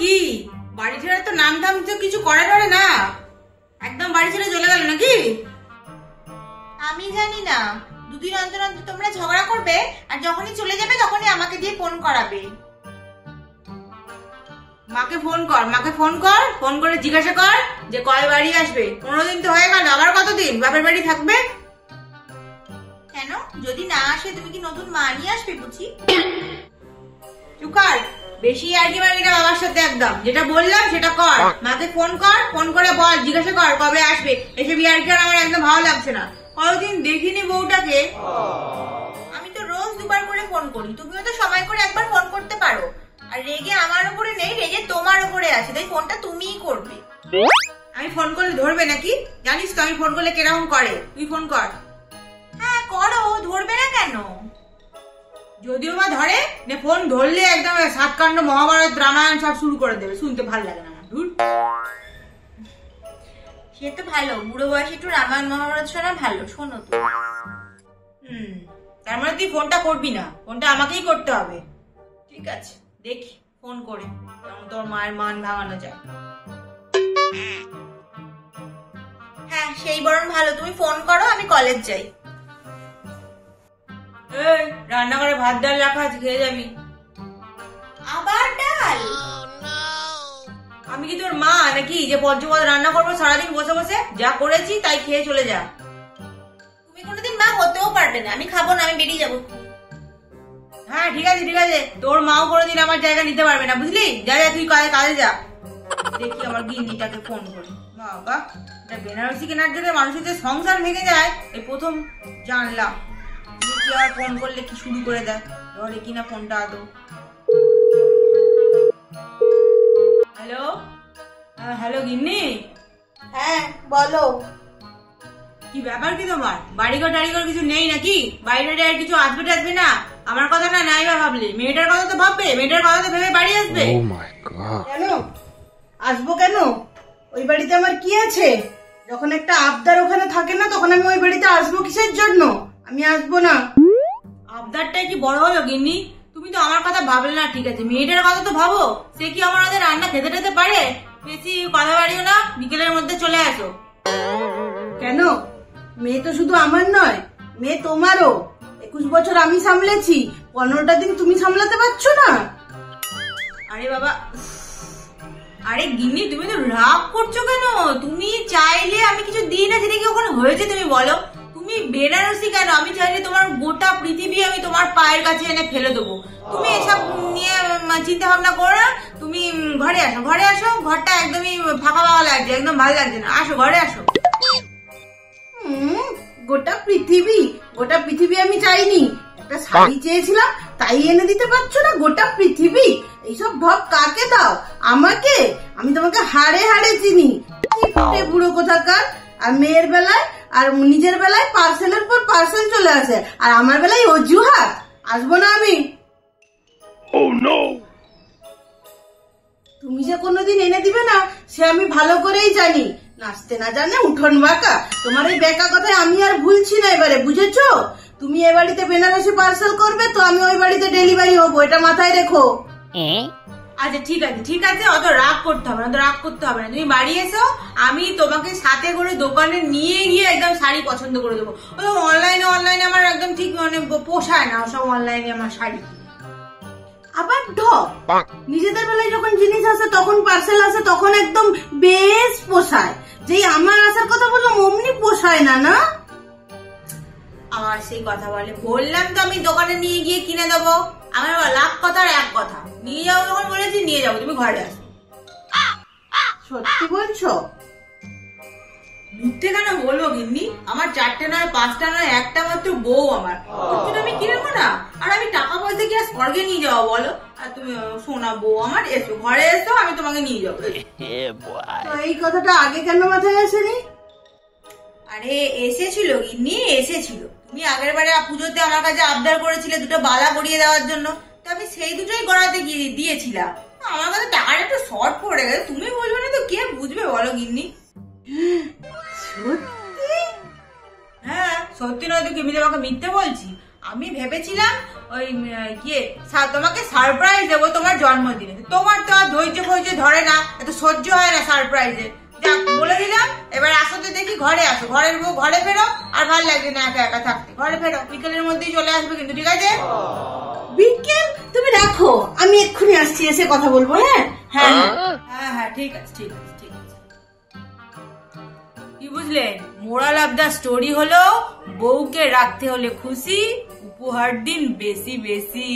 কি বাড়ি ছেড়ে তো নাম ধাম তো কিছু করে টরে না, একদম বাড়ি ছেড়ে চলে গেল নাকি? আমি জানি না, দুদিন অন্তর অন্তর তোমরা ঝগড়া করবে আর যখনই চলে যাবে তখনই আমাকে দিয়ে ফোন করাবে। মাকে ফোন কর, মাকে ফোন কর, ফোন করে জিজ্ঞাসা কর যে কয় বাড়ি আসবে। 15 দিন তো হয়ে গেল, আবার কতদিন বাপের বাড়ি থাকবে? কেন, যদি না আসে তুমি কি নতুন মা নিয়ে আসবে বুঝি? চুপ কর, বেশি আরকি মারবি না বাবার সাথে একদম। যেটা বললাম সেটা কর, মাকে ফোন কর, ফোন করে বল, জিজ্ঞাসা কর কবে আসবে। এসে বিয়ার আর আমার একদম ভালো লাগছে না, কতদিন দেখিনি বউটাকে। আমি তো রোজ দুবার করে ফোন করি, তুমিও তো সময় করে একবার ফোন করতে পারো। আর রেগে আমার উপরে নেই, রেগে তোমার উপরে আছে, তাই ফোনটা তুমিই করবে। আমি ফোন করলে ধরবে নাকি? জানিস তো আমি ফোন করলে কিরকম করে। তুই ফোন কর। হ্যাঁ করো, ধরবে না কেন? যদিও বা ধরে, ফোন ধরলে একদম সাতকাণ্ড মহাভারত রামায়ণ সব শুরু করে দেবে, শুনতে ভালো লাগে না আমার। সে তো ভালো, বুড়ো বয়সে একটু রামায়ণ মহাভারত শোনা ভালো, শোনো তো। তার মানে তুই ফোনটা করবি না, ফোনটা আমাকেই করতে হবে। ঠিক আছে, দেখি ফোন করে তোর মায়ের মান ভাঙানো যায়। হ্যাঁ সেই বরং ভালো, তুমি ফোন করো, আমি কলেজ যাই। এই রান্নাঘরে ভাত ডাল রাখা আছে, খেয়ে যাবি। আবার ডাল? আমি কি তোর মা নাকি যে পঞ্চপদ রান্না করবো সারাদিন বসে বসে? যা করেছি তাই খেয়ে চলে যা। তুমি কোনোদিন মা হতেও পারবে না, আমি খাবো না, আমি বেরিয়ে যাবো। হ্যাঁ ঠিক আছে ঠিক আছে, তোর মাও কোনোদিন আমার জায়গা নিতে পারবে না, বুঝলি? যা যা, তুই কাজে যা। দেখি আমার গিন্নিটাকে ফোন করি। বাবা, বেনারসি কেনার জন্য মানুষের যে সংসার ভেঙে যায় এই প্রথম জানলাম। কি আর ফোন করলে কি শুরু করে দেয়, ধরে কিনা ফোনটা আদৌ। হ্যালো, হ্যালো গিন্নি। হ্যাঁ বলো। কি ব্যাপার কি তোমার? বাড়িঘর টাড়িঘর কিছু নেই নাকি? বাইরে আর কিছু আসবে টাসবে না? আমার কথা না নাই বা ভাবলে, মেয়েটার কথা তো ভাববে, মেয়েটার কথা তো ভেবে বাড়ি আসবে। কেন আসবো? কেন? ওই বাড়িতে আমার কি আছে? যখন একটা আবদার ওখানে থাকে না, তখন আমি ওই বাড়িতে আসবো কিসের জন্য? আমি আসবো না। আবদারটাই কি বড় হলো গিন্নি? তুমি তো আমার কথা ভাবলে না, ঠিক আছে মেয়েটার কথা তো ভাবো। সে কি আমার ওদের রান্না খেতে টেতে পারে? বেশি কথা বাড়িও না, বিকেলের মধ্যে চলে আসো। কেন? মেয়ে তো শুধু আমার নয়, মেয়ে তোমারও। 21 বছর আমি সামলেছি, 15টা দিন তুমি সামলাতে পারছো না? আরে বাবা, আরে গিন্নি তুমি তো রাগ করছো কেন? তুমি চাইলে আমি কিছু দিই না, সেটা কি ওখানে হয়েছে তুমি বলো? তুমি বেনারসি কেন, আমি চাইলে তোমার গোটা পৃথিবী আমি তোমার পায়ের কাছে এনে ফেলে দেবো। তুমি এসব নিয়ে চিন্তা ভাবনা করো না। তুমি ঘরে আসো, ঘরে আসো, ঘরটা একদমই ফাঁকা ফাঁকা লাগছে, একদম ভালো লাগছে না। আসো ঘরে আসো। গোটা পৃথিবী? গোটা পৃথিবী আমি চাইনি, একটা শাড়ি চেয়েছিলাম, তাই এনে দিতে পারছো না? গোটা পৃথিবী? এইসব ঢপ কাকে দাও? আমাকে? আমি তোমাকে হাড়ে হাড়ে চিনি। বুড়ো কোথাকার। আর মেয়ের বেলায় আর নিজের বেলায় পার্সেলের পর পার্সেল চলে আসে, আর আমার বেলায় অজুহাত। আসবো না আমি। তুমি যে কোনোদিন এনে দিবে না সে আমি ভালো করেই জানি। নাচতে না জানে উঠোন বাঁকা, তোমার এই বেকা কথায় আমি আর ভুলছি না এবারে, বুঝেছো? তুমি এ বাড়িতে বেনারসি পার্সেল করবে তো আমি ওই বাড়িতে ডেলিভারি হবো, এটা মাথায় রেখো। আচ্ছা ঠিক আছে ঠিক আছে, অত রাগ করতে হবে না, অত রাগ করতে হবে না। তুমি বাড়ি এসো, আমি তোমাকে সাথে করে দোকানে নিয়ে গিয়ে একদম শাড়ি পছন্দ করে দেবো। অনলাইনে অনলাইনে আমার একদম ঠিক মানে পোষায় না সব অনলাইনে আমার শাড়ি। আবার ঢপ, নিজেদের বেলায় যখন জিনিস আসে তখন পার্সেল আসে তখন একদম বেশ পোষায়, যেই আমার আসার কথা বললাম অমনি পোষায় না। না আমার সেই কথা বলে, বললাম তো আমি দোকানে নিয়ে গিয়ে কিনে দেবো। আমার লাখ কথার এক কথা, নিয়ে যাবো যখন বলেছি নিয়ে যাবো, তুমি ঘরে আসো। সত্যি বলছো? মিথ্যে কেন বলবো গিন্নি? আমার 4টে নয় 5টা নয়, একটা মাত্র বউ আমার, আমি কিনে নেবো না? আর আমি টাকা পয়সা কি আর স্বর্গে নিয়ে যাবো বলো? আর তুমি সোনা বউ আমার, এসো ঘরে এসো, আমি তোমাকে নিয়ে যাবো। তো এই কথাটা আগে কেন মাথায় আসেনি? আরে এসেছিল গিন্নি, এসেছিল। তুমি আগের বারে পুজোতে আমার কাছে আবদার করেছিলে দুটো বালা গড়িয়ে দেওয়ার জন্য, তো আমি সেই দুটোই গড়াতে গিয়ে দিয়েছিলাম। আমার কাছে টাকাটা একটু শর্ট পড়ে গেছে, তুমি বুঝবে না তো কে বুঝবে বলো গিন্নি? সত্যি? হ্যাঁ সত্যি নয় তো কি, আমি তোমাকে মিথ্যে বলছি? আমি ভেবেছিলাম ওই তোমাকে সারপ্রাইজ দেবো তোমার জন্মদিনে। তোমার তো আর ধৈর্য ধরে না, এত সহ্য হয় না সারপ্রাইজে। যাক, বলে দিলাম, এবার আসো তো দেখি ঘরে আসো। ঘরের বউ ঘরে ফেরো, আর ভালো লাগছে না একা একা থাকতে। ঘরে ফেরো, বিকেলের মধ্যেই চলে আসবে কিন্তু, ঠিক আছে? বিকেল তুমি রাখো, আমি এক্ষুনি আসছি, এসে কথা বলবো। হ্যাঁ হ্যাঁ হ্যাঁ হ্যাঁ, ঠিক আছে ঠিক আছে ঠিক আছে। কি বুঝলেন? মোরাল অফ দা স্টোরি হলো, বউকে রাখতে হলে খুশি, উপহার দিন বেশি বেশি।